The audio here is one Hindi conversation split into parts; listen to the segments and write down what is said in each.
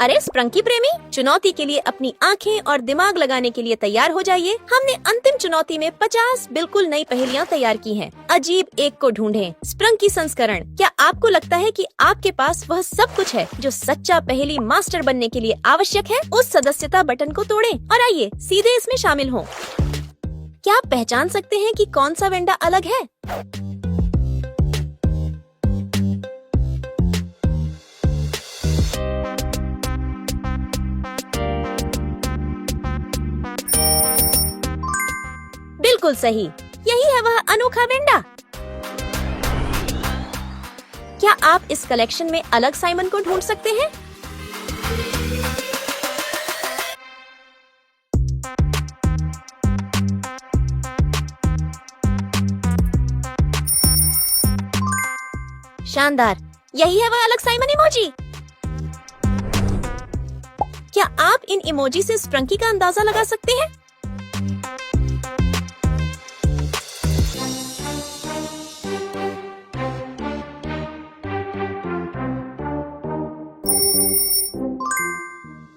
अरे स्प्रंकी प्रेमी, चुनौती के लिए अपनी आंखें और दिमाग लगाने के लिए तैयार हो जाइए। हमने अंतिम चुनौती में 50 बिल्कुल नई पहेलियां तैयार की हैं। अजीब एक को ढूंढें, स्प्रंकी संस्करण। क्या आपको लगता है कि आपके पास वह सब कुछ है जो सच्चा पहेली मास्टर बनने के लिए आवश्यक है? उस सदस्यता बटन को तोड़ें और आइए सीधे इसमें शामिल हों। क्या आप पहचान सकते हैं कि कौन सा वेंडा अलग है? बिल्कुल सही, यही है वह अनोखा वेंडा। क्या आप इस कलेक्शन में अलग साइमन को ढूंढ सकते हैं? शानदार, यही है वह अलग साइमन इमोजी। क्या आप इन इमोजी से स्प्रंकी का अंदाजा लगा सकते हैं?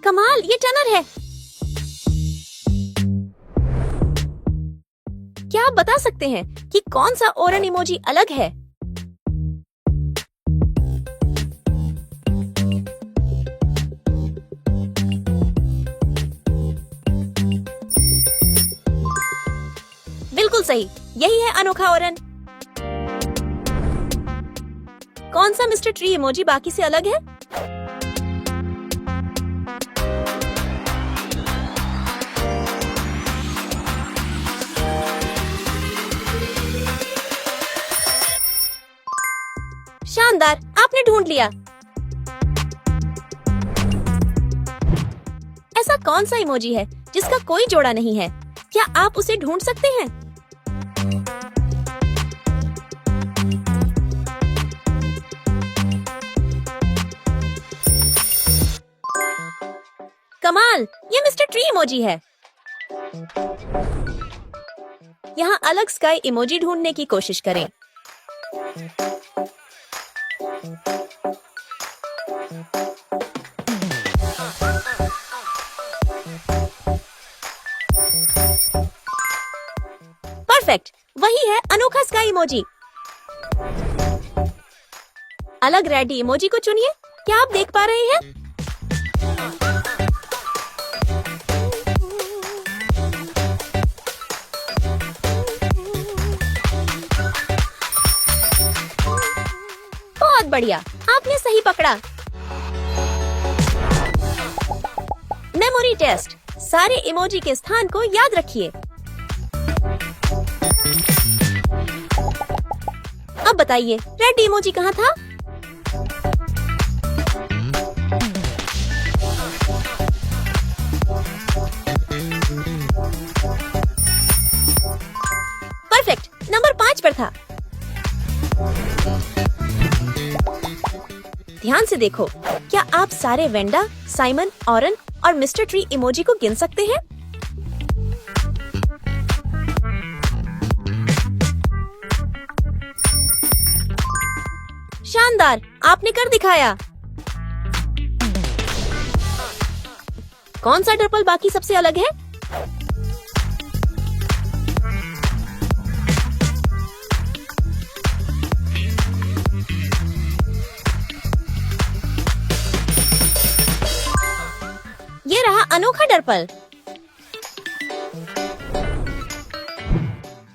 कमाल, ये टनर है। क्या आप बता सकते हैं कि कौन सा ओरन इमोजी अलग है? बिल्कुल सही, यही है अनोखा ओरन। कौन सा मिस्टर ट्री इमोजी बाकी से अलग है? शानदार, आपने ढूंढ लिया। ऐसा कौन सा इमोजी है जिसका कोई जोड़ा नहीं है? क्या आप उसे ढूंढ सकते हैं? कमाल, ये मिस्टर ट्री इमोजी है। यहाँ अलग स्काई इमोजी ढूंढने की कोशिश करें। परफेक्ट, वही है अनोखा स्काई इमोजी। अलग रेडी इमोजी को चुनिए। क्या आप देख पा रहे हैं? बहुत बढ़िया, आपने सही पकड़ा। मेमोरी टेस्ट, सारे इमोजी के स्थान को याद रखिए। अब बताइए, रेड इमोजी कहाँ था? परफेक्ट, नंबर 5 पर था। ध्यान से देखो, क्या आप सारे वेंडा, साइमन, ऑरन और मिस्टर ट्री इमोजी को गिन सकते हैं? शानदार, आपने कर दिखाया। कौन सा डर्पल बाकी सबसे अलग है? ये रहा अनोखा डर्पल।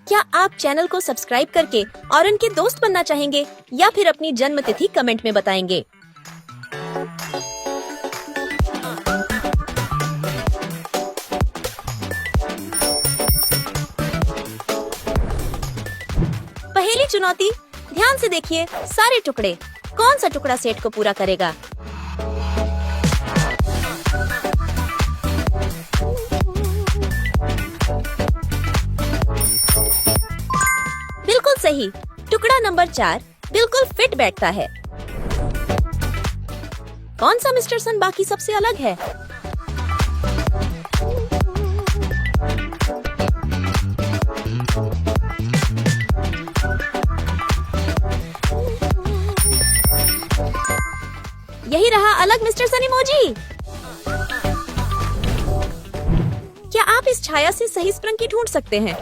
क्या आप चैनल को सब्सक्राइब करके ऑरन के दोस्त बनना चाहेंगे या फिर अपनी जन्म तिथि कमेंट में बताएंगे? पहली चुनौती, ध्यान से देखिए सारे टुकड़े। कौन सा टुकड़ा सेट को पूरा करेगा? बिल्कुल सही, टुकड़ा नंबर 4 बिल्कुल फिट बैठता है। कौन सा मिस्टर सन बाकी सबसे अलग है? यही रहा अलग मिस्टर सन इमोजी। इस छाया से सही स्प्रंकी ढूंढ सकते हैं।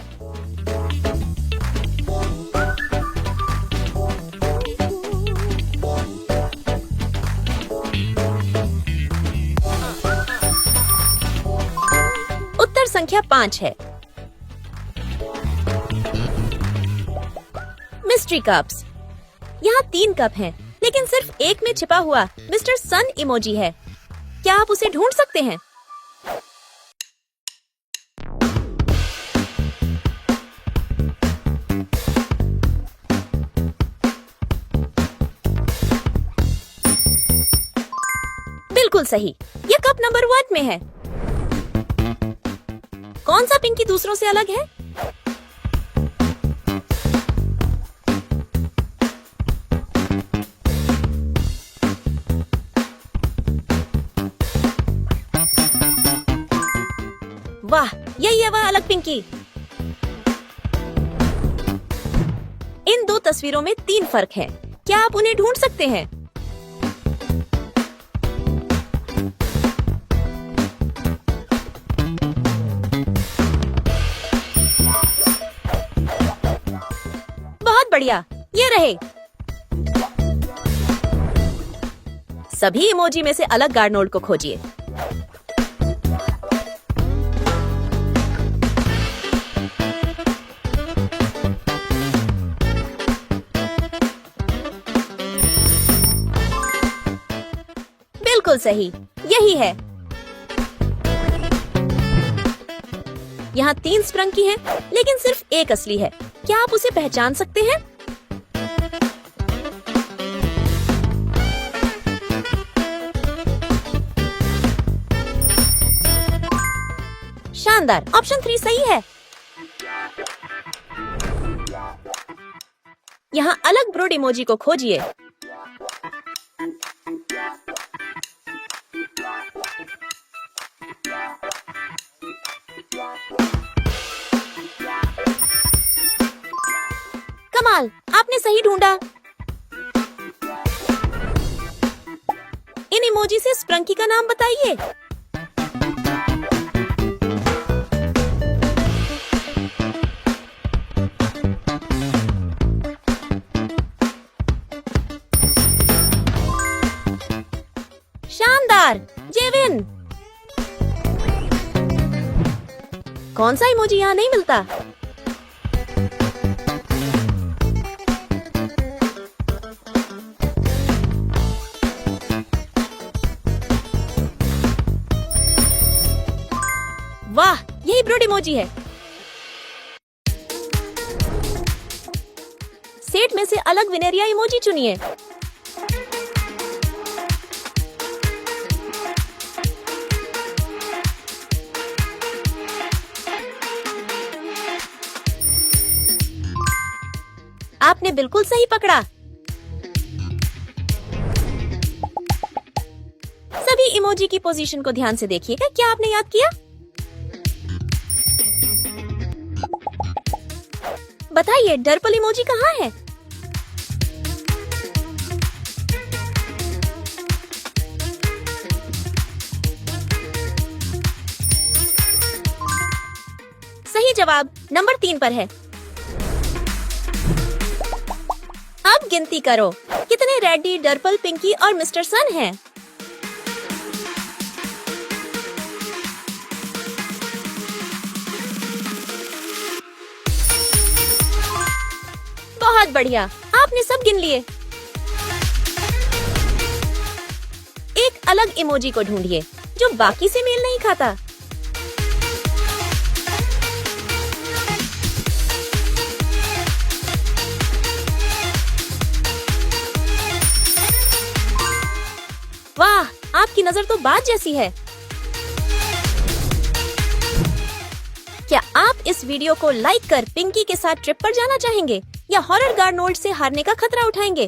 उत्तर संख्या 5 है। Mystery cups. यहाँ 3 कप हैं, लेकिन सिर्फ एक में छिपा हुआ मिस्टर सन इमोजी है। क्या आप उसे ढूंढ सकते हैं? बिल्कुल सही, ये कप नंबर 1 में है। कौन सा पिंकी दूसरों से अलग है? वाह, यही है वह अलग पिंकी। इन 2 तस्वीरों में 3 फर्क है। क्या आप उन्हें ढूंढ सकते हैं? बहुत बढ़िया, ये रहे। सभी इमोजी में से अलग गार्नोल्ड को खोजिए। बिल्कुल सही, यही है। यहाँ 3 स्प्रंकी हैं, लेकिन सिर्फ एक असली है। क्या आप उसे पहचान सकते हैं? शानदार, ऑप्शन 3 सही है। यहाँ अलग ब्रोड इमोजी को खोजिए। कमाल, आपने सही ढूंढा। इन इमोजी से स्प्रंकी का नाम बताइए। शानदार, जेविन। कौन सा इमोजी यहाँ नहीं मिलता? वाह, यही ब्रोड इमोजी है। सेट में से अलग विनेरिया इमोजी चुनिए। आपने बिल्कुल सही पकड़ा। सभी इमोजी की पोजीशन को ध्यान से देखिएगा। क्या आपने याद किया? बताइए, डर्पल इमोजी कहाँ है? सही जवाब नंबर 3 पर है। अब गिनती करो, कितने रेडी, डर्पल, पिंकी और मिस्टर सन हैं? बहुत बढ़िया, आपने सब गिन लिए। एक अलग इमोजी को ढूंढिए जो बाकी से मेल नहीं खाता। वाह, आपकी नजर तो बाज जैसी है। क्या आप इस वीडियो को लाइक कर पिंकी के साथ ट्रिप पर जाना चाहेंगे या हॉरर गार्नोल्ड से हारने का खतरा उठाएंगे?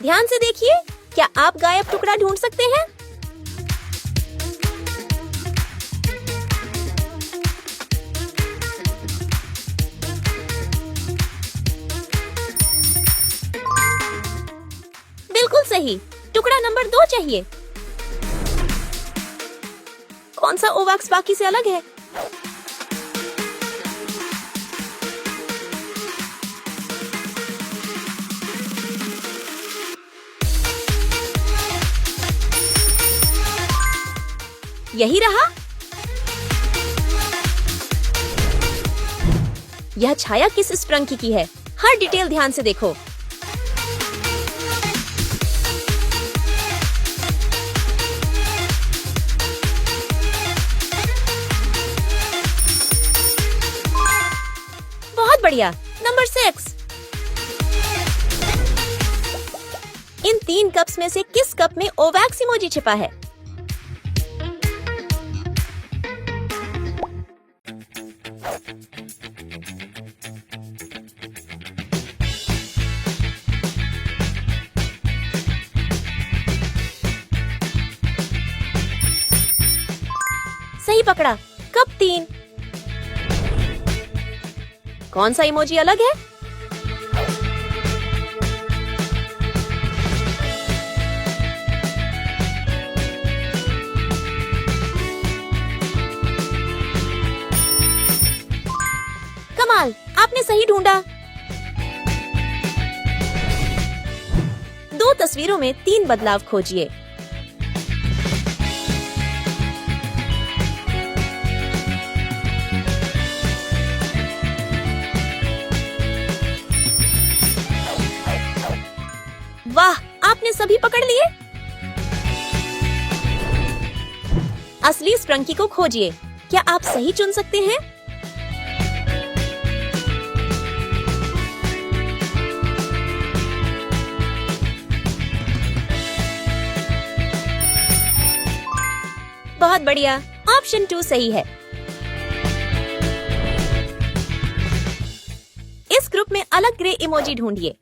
ध्यान से देखिए, क्या आप गायब टुकड़ा ढूंढ सकते हैं? सही। टुकड़ा नंबर 2 चाहिए। कौन सा ओवैक्स बाकी से अलग है? यही रहा। यह छाया किस स्प्रंकी की है? हर डिटेल ध्यान से देखो। बहुत बढ़िया। नंबर 6। इन 3 कप्स में से किस कप में ओवैक्स इमोजी छिपा है? सही पकड़ा। कप 3। कौन सा इमोजी अलग है? कमाल, आपने सही ढूंढा। 2 तस्वीरों में 3 बदलाव खोजिए। वाह, आपने सभी पकड़ लिए। असली स्प्रंकी को खोजिए। क्या आप सही चुन सकते हैं? बहुत बढ़िया। ऑप्शन 2 सही है। इस ग्रुप में अलग ग्रे इमोजी ढूंढिए।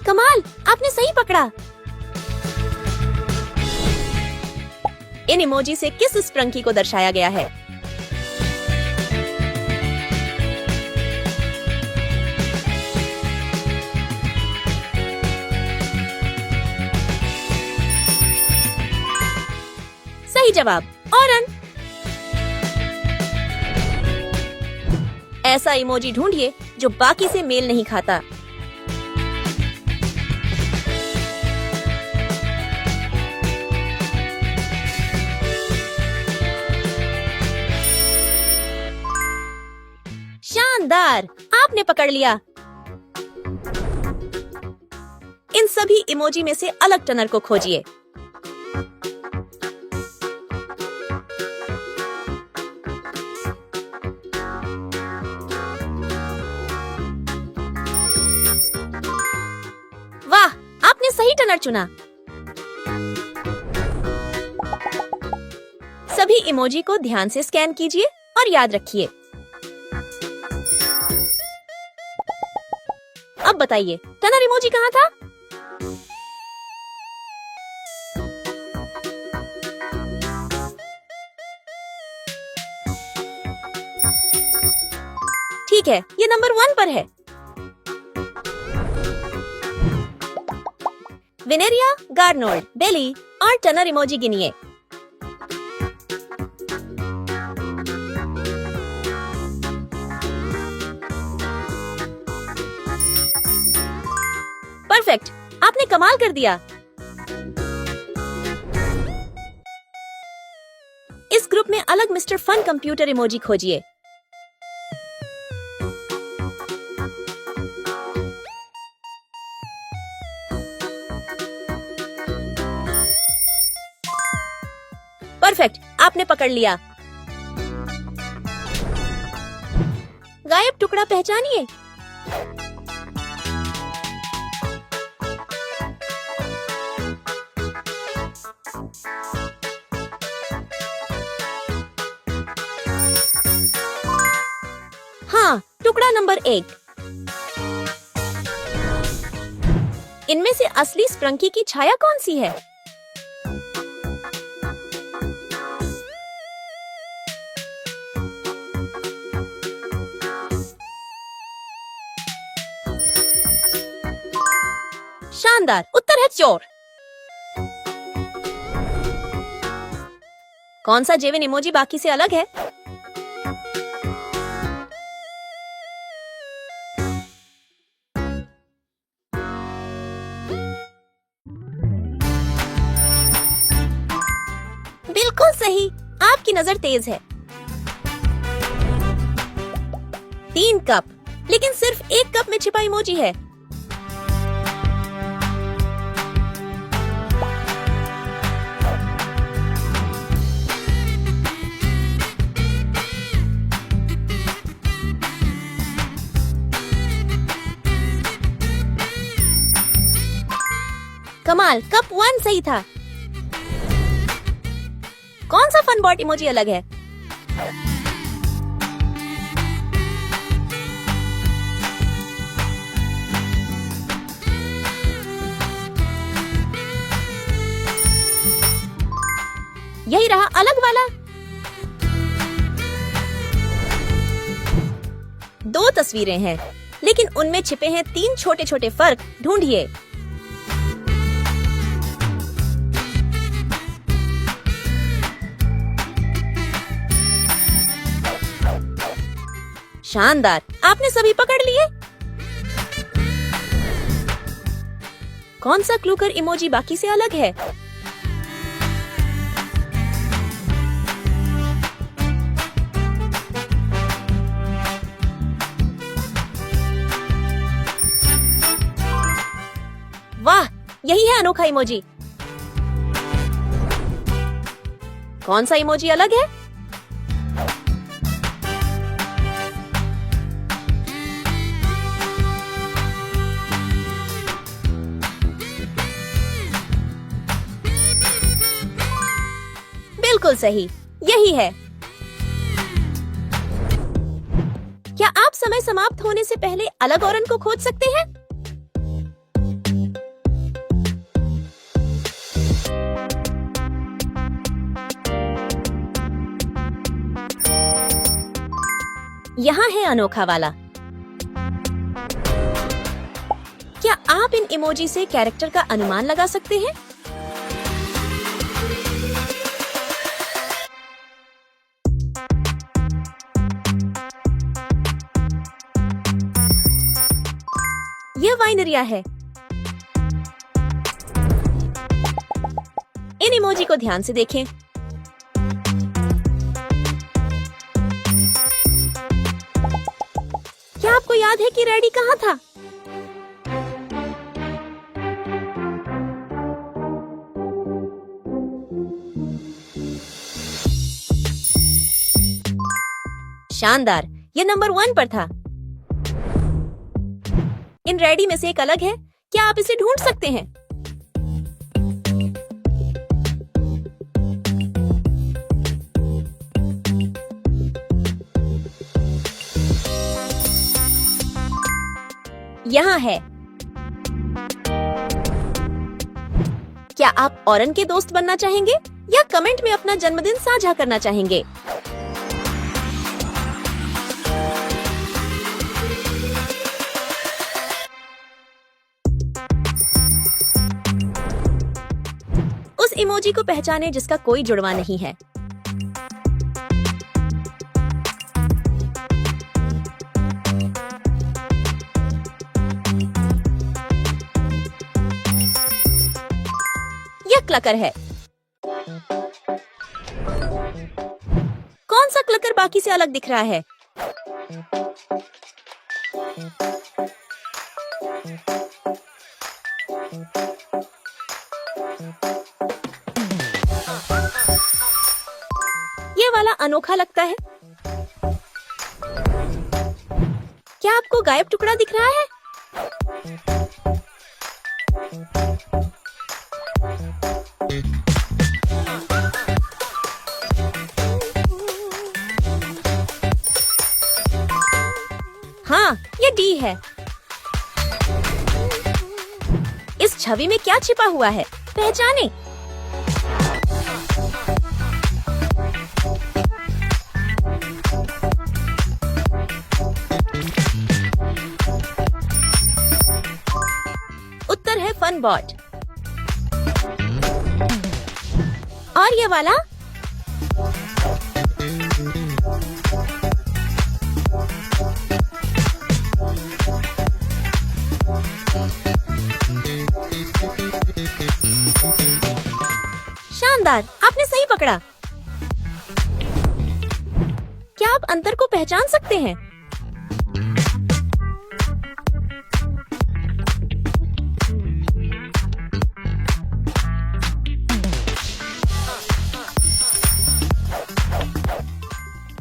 कमाल, आपने सही पकड़ा। इन इमोजी से किस स्प्रंकी को दर्शाया गया है? सही जवाब। और ऐसा इमोजी ढूंढिए जो बाकी से मेल नहीं खाता। शानदार, आपने पकड़ लिया। इन सभी इमोजी में से अलग टनर को खोजिए। वाह, आपने सही टनर चुना। सभी इमोजी को ध्यान से स्कैन कीजिए और याद रखिए। अब बताइए, टनर इमोजी कहाँ था? ठीक है, ये नंबर 1 पर है। विनेरिया, गार्नोल्ड, बेली और टनर इमोजी गिनिए। परफेक्ट, आपने कमाल कर दिया। इस ग्रुप में अलग मिस्टर फन कंप्यूटर इमोजी खोजिए। परफेक्ट, आपने पकड़ लिया। गायब टुकड़ा पहचानिए। हाँ, टुकड़ा नंबर 1। इनमें से असली स्प्रंकी की छाया कौन सी है? शानदार, उत्तर है चोर। कौन सा जेविन इमोजी बाकी से अलग है? बिल्कुल सही, आपकी नजर तेज है। 3 कप, लेकिन सिर्फ 1 कप में छिपा इमोजी है। कमाल, कप 1 सही था। कौन सा फन बॉट इमोजी अलग है? यही रहा अलग वाला। 2 तस्वीरें हैं, लेकिन उनमें छिपे हैं 3 छोटे छोटे फर्क। ढूंढिए। शानदार, आपने सभी पकड़ लिए। कौन सा क्लू कर इमोजी बाकी से अलग है? वाह, यही है अनोखा इमोजी। कौन सा इमोजी अलग है? बिल्कुल सही, यही है। क्या आप समय समाप्त होने से पहले अलग औरन को खोज सकते हैं? यहाँ है अनोखा वाला। क्या आप इन इमोजी से कैरेक्टर का अनुमान लगा सकते हैं? यह वाइनरिया है। इन इमोजी को ध्यान से देखें। क्या आपको याद है कि रेडी कहाँ था? शानदार, यह नंबर 1 पर था। इन रेडी में से एक अलग है। क्या आप इसे ढूंढ सकते हैं? यहाँ है। क्या आप औरन के दोस्त बनना चाहेंगे या कमेंट में अपना जन्मदिन साझा करना चाहेंगे? उस इमोजी को पहचाने जिसका कोई जुड़वा नहीं है। यह क्लकर है। कौन सा क्लकर बाकी से अलग दिख रहा है? ये वाला अनोखा लगता है। क्या आपको गायब टुकड़ा दिख रहा है? हाँ, ये डी है। इस छवि में क्या छिपा हुआ है? पहचाने। उत्तर है फन बॉट। और ये वाला? शानदार, आपने सही पकड़ा। क्या आप अंतर को पहचान सकते हैं?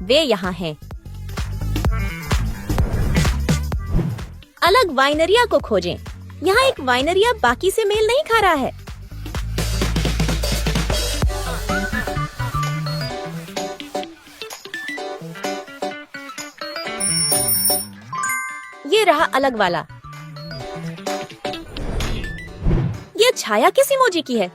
वे यहाँ हैं। अलग वाइनरिया को खोजें। यहाँ एक वाइनरिया बाकी से मेल नहीं खा रहा है। ये रहा अलग वाला। ये छाया किस इमोजी की है?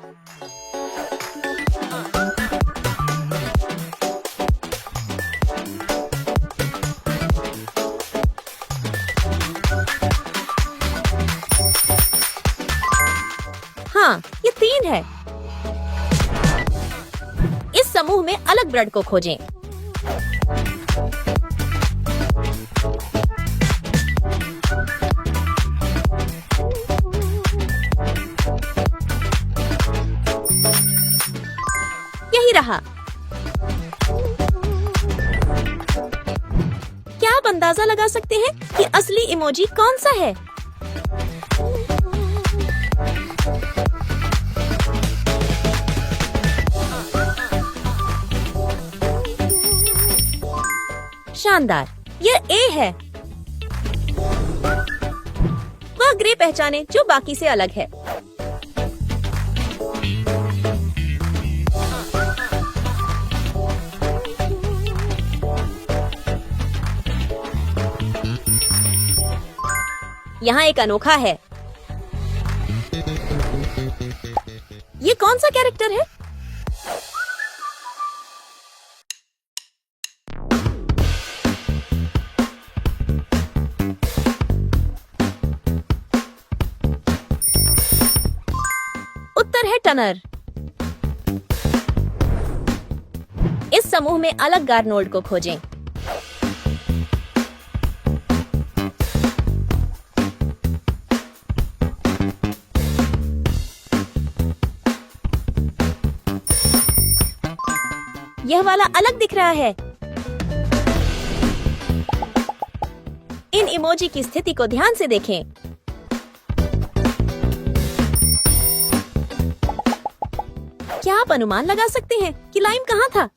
हाँ, ये 3 है। इस समूह में अलग ब्लड को खोजें। यही रहा। क्या आप अंदाजा लगा सकते हैं कि असली इमोजी कौन सा है? शानदार, यह ए है। वह ग्रे पहचाने जो बाकी से अलग है। यहाँ एक अनोखा है। ये कौन सा कैरेक्टर है? उत्तर है टनर। इस समूह में अलग गार्नोल्ड को खोजें। यह वाला अलग दिख रहा है। इन इमोजी की स्थिति को ध्यान से देखें। क्या आप अनुमान लगा सकते हैं कि लाइम कहाँ था?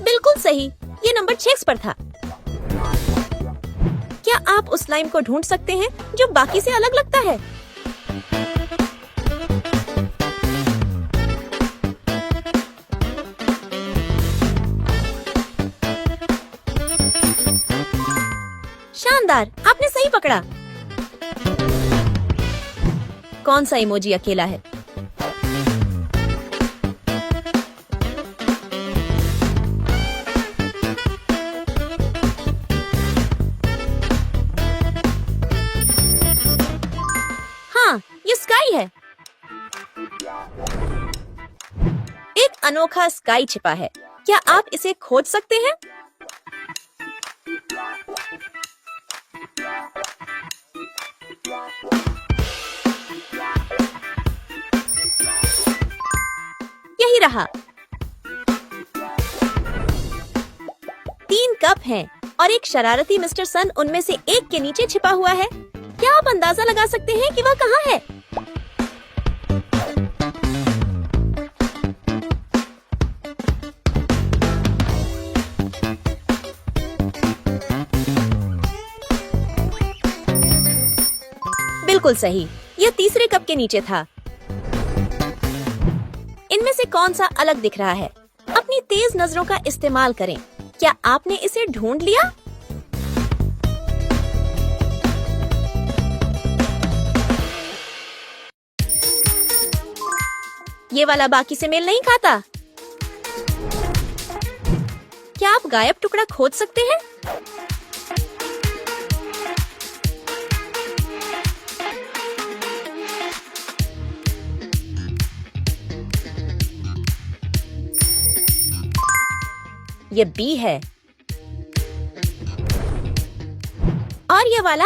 बिल्कुल सही, ये नंबर 6 पर था। क्या आप उस लाइम को ढूंढ सकते हैं जो बाकी से अलग लगता है? शानदार, आपने सही पकड़ा। कौन सा इमोजी अकेला है? हाँ, ये स्काई है। एक अनोखा स्काई छिपा है। क्या आप इसे खोज सकते हैं? यही रहा। 3 कप हैं और एक शरारती मिस्टर सन उनमें से एक के नीचे छिपा हुआ है। क्या आप अंदाजा लगा सकते हैं कि वह कहाँ है? बिल्कुल सही, यह तीसरे कप के नीचे था। इनमें से कौन सा अलग दिख रहा है? अपनी तेज नजरों का इस्तेमाल करें। क्या आपने इसे ढूंढ लिया? ये वाला बाकी से मेल नहीं खाता। गायब टुकड़ा खोज सकते हैं? ये बी है। और ये वाला?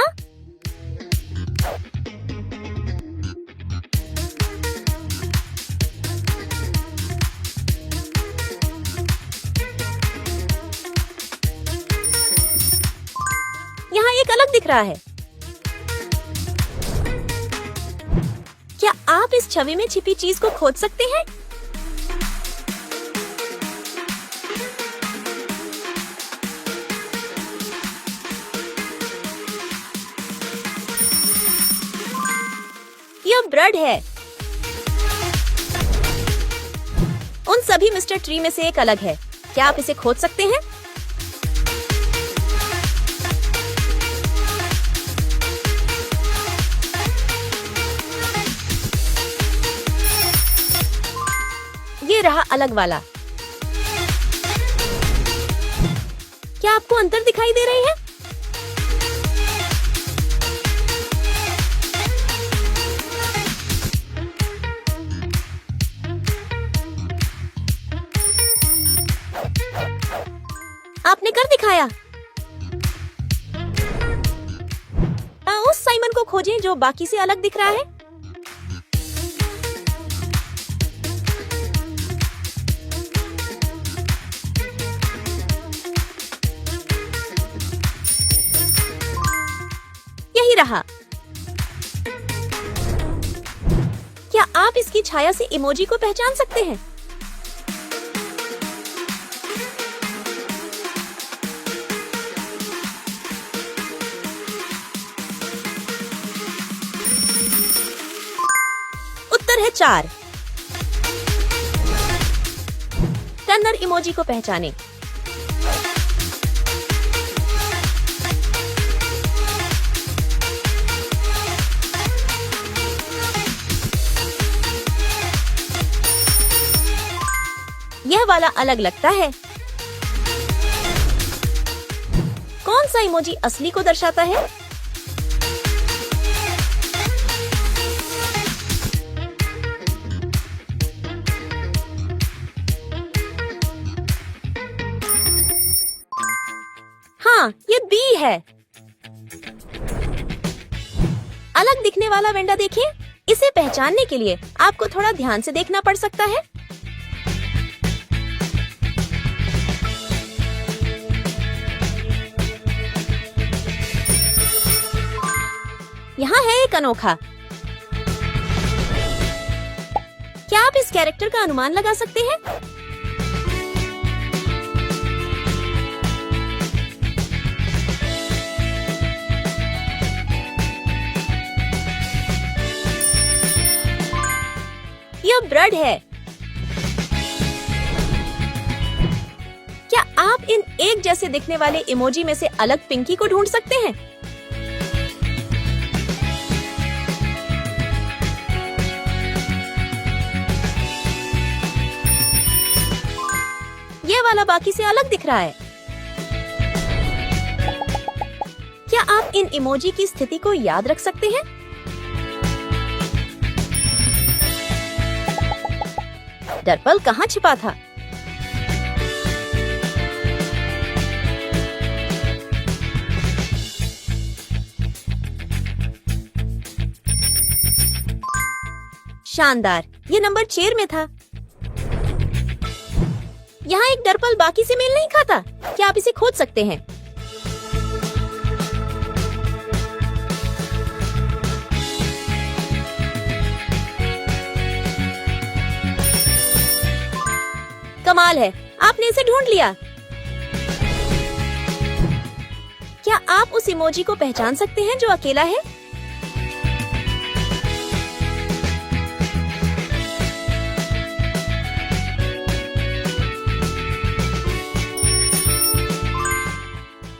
यहाँ एक अलग दिख रहा है। क्या आप इस छवि में छिपी चीज को खोज सकते हैं? यह ब्रड है। उन सभी मिस्टर ट्री में से एक अलग है। क्या आप इसे खोज सकते हैं? ये रहा अलग वाला। क्या आपको अंतर दिखाई दे रही है? आपने कर दिखाया। उस साइमन को खोजें जो बाकी से अलग दिख रहा है। यही रहा। क्या आप इसकी छाया से इमोजी को पहचान सकते हैं? उत्तर है 4। टन्नर इमोजी को पहचानें। यह वाला अलग लगता है। कौन सा इमोजी असली को दर्शाता है? हाँ, ये बी है। अलग दिखने वाला वेंडा देखिए। इसे पहचानने के लिए आपको थोड़ा ध्यान से देखना पड़ सकता है। यहाँ है एक अनोखा। क्या आप इस कैरेक्टर का अनुमान लगा सकते हैं? यह ब्रड है। क्या आप इन एक जैसे दिखने वाले इमोजी में से अलग पिंकी को ढूंढ सकते हैं? ये वाला बाकी से अलग दिख रहा है। क्या आप इन इमोजी की स्थिति को याद रख सकते हैं? डरपल कहाँ छिपा था? शानदार, ये नंबर 4 में था। यहाँ एक डरपल बाकी से मेल नहीं खाता। क्या आप इसे खोज सकते हैं? कमाल है, आपने इसे ढूंढ लिया। क्या आप उस इमोजी को पहचान सकते हैं जो अकेला है?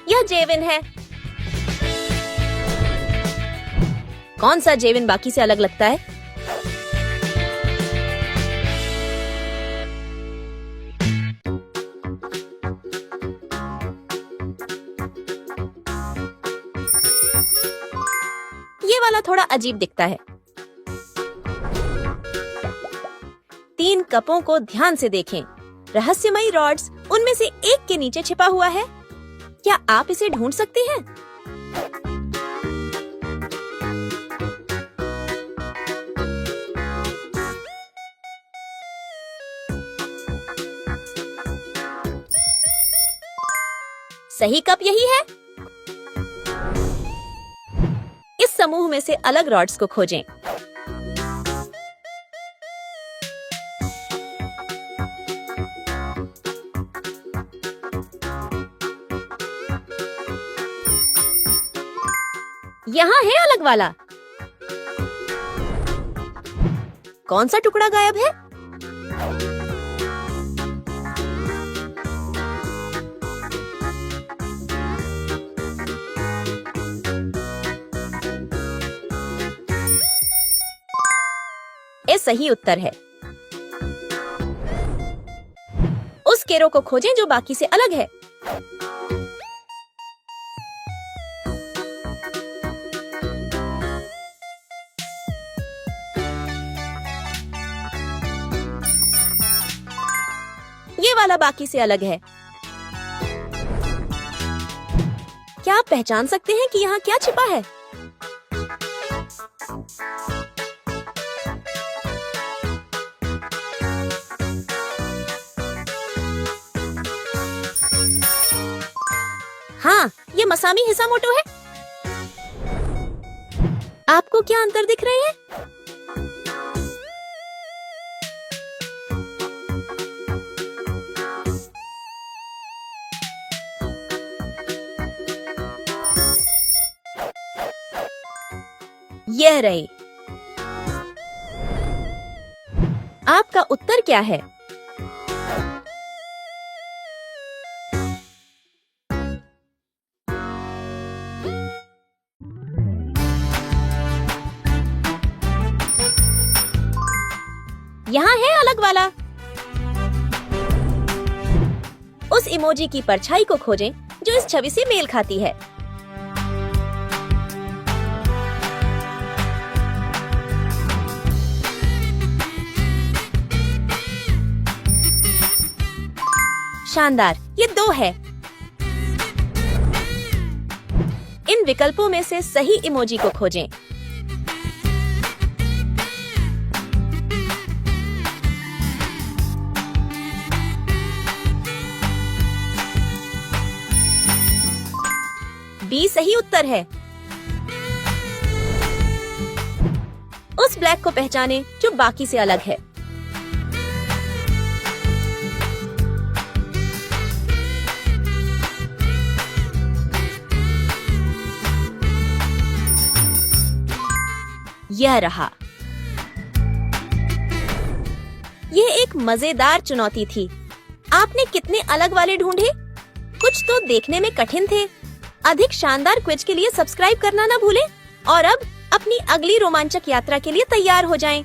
यह जेविन है। कौन सा जेविन बाकी से अलग लगता है? वाला थोड़ा अजीब दिखता है। 3 कपों को ध्यान से देखें। रहस्यमयी रॉड्स उनमें से एक के नीचे छिपा हुआ है। क्या आप इसे ढूंढ सकते हैं? सही कप यही है। इस समूह में से अलग रॉड्स को खोजें। यहाँ है अलग वाला। कौन सा टुकड़ा गायब है? ये सही उत्तर है। उस केरो को खोजें जो बाकी से अलग है। ये वाला बाकी से अलग है। क्या आप पहचान सकते हैं कि यहाँ क्या छिपा है? हाँ, ये मसामी हिसामोटो है। आपको क्या अंतर दिख रहे हैं? यह रहे। आपका उत्तर क्या है? यहाँ है अलग वाला। उस इमोजी की परछाई को खोजें जो इस छवि से मेल खाती है। शानदार, ये 2 है। इन विकल्पों में से सही इमोजी को खोजें। बी सही उत्तर है। उस ब्लैक को पहचानें जो बाकी से अलग है। यह रहा। यह एक मजेदार चुनौती थी। आपने कितने अलग वाले ढूंढे? कुछ तो देखने में कठिन थे। अधिक शानदार क्विज के लिए सब्सक्राइब करना ना भूलें और अब अपनी अगली रोमांचक यात्रा के लिए तैयार हो जाएं।